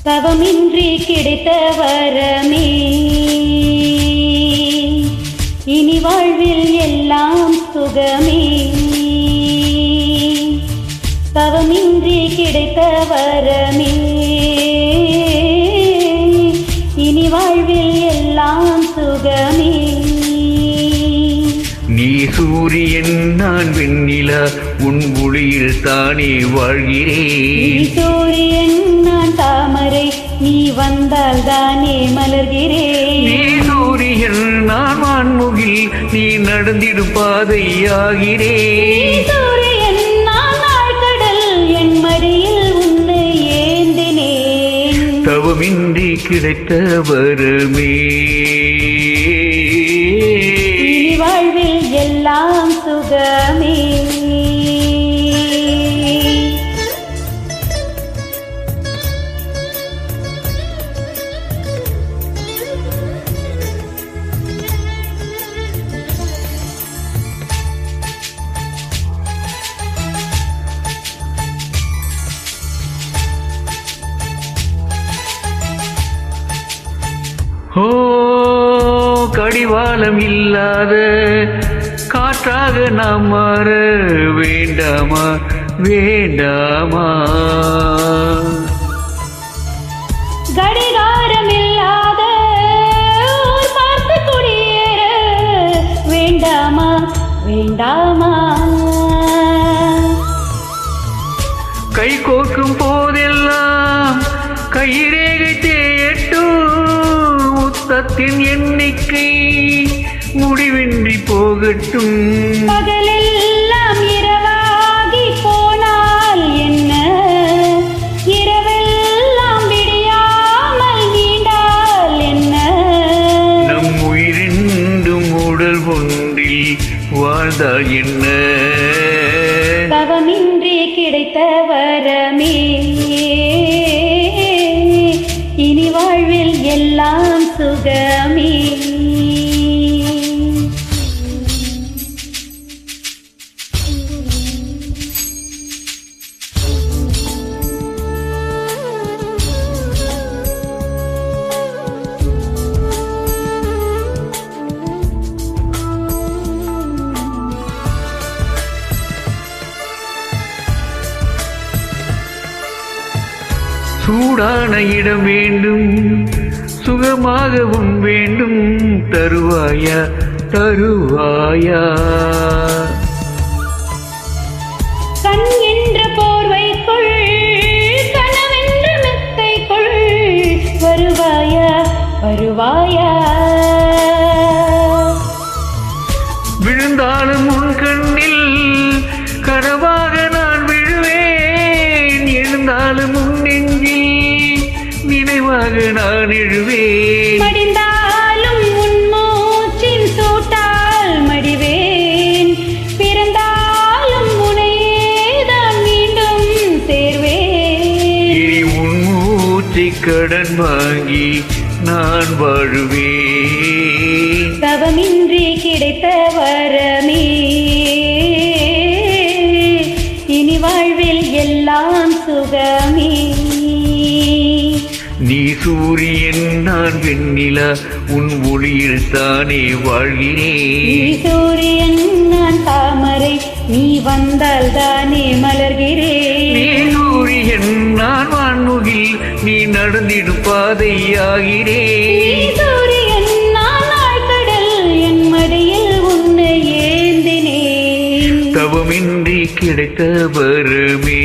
தவமின்றி கிடைத்த வரமே இனி வாழ்வில் எல்லாம் சுகமே. தவமின்றி கிடைத்த வரமே இனி வாழ்வில் எல்லாம் சுகமே. நீ சூரியன் நான் வெண்ணிலா உன் ஒளியில் தானே வாழ்கிறேன். சூரியன் நான் தாமரை நீ வந்தால் தானே மலர்கிறேன். நீ சூரியன் நான் வான்முகில் நீ நடந்திடும் பாதையாகிறேன். சூரியன் நான் ஆழ்கடல் என் மடியில் உன்னை ஏந்தினேன். தவமின்றி கிடைத்த வரமே இனி வாழ்வில் எல்லாம் சுகமே. ஓ கடிவாளம் இல்லாத காற்றாக நாம் மாற வேண்டாமா வேண்டாமா. கடிகாரம் இல்லாத பார்த்து குடியேற வேண்டாமா வேண்டாமா. கை கோர்க்கும் போதெல்லாம் கைரேகை தேயட்டும். முத்தத்தின் எண்ணிக்கை முடிவின்றி போகட்டும். பகலெல்லாம் இரவாகி போனால் என்ன, இரவெல்லாம் விடியாமல் நீண்டால் என்ன. நம் உயிரெண்டும் உடல் ஒன்றில் வாழ்ந்தால் என்ன. தவமின்றி கிடைத்த வரமே இனி வாழ்வில் எல்லாம் சுகமே. சூடான இடம் வேண்டும் சுகமாகவும் வேண்டும். தருவாயா தருவாயா. கண் என்ற போர்வைக்குள் கனவென்ற மெத்தைக்குள் வருவாயா வருவாயா. விழுந்தாலும் உன் கண்ணில் கனவாக நான் விழுவேன். எழுந்தாலும் உன் நெஞ்சில் நினைவாக நான் எழுவேன். மடிந்தாலும் உன் மூச்சின் சூட்டால் மடிவேன். பிறந்தாலும் உனையேதான் மீண்டும் சேர்வேன். இனி உன் மூச்சை கடன் வாங்கி நான் வாழுவேன். தவமின்றி கிடைத்த வரமே இனி வாழ்வில் எல்லாம் சுகமே. நீ சூரியன் நான் வெண்ணிலா உன் ஒளியில் தானே வாழ்கிறேன். சூரியன் நான் தாமரை நீ வந்தால் தானே மலர்கிறேன். நீ சூரியன் நான் வான்முகில் நீ நடந்திடும் பாதையாகிறேன். சூரியன் நான் ஆழ்கடல் என் மடியில் உன்னை ஏந்தினேன். தவமின்றி கிடைத்த வரமே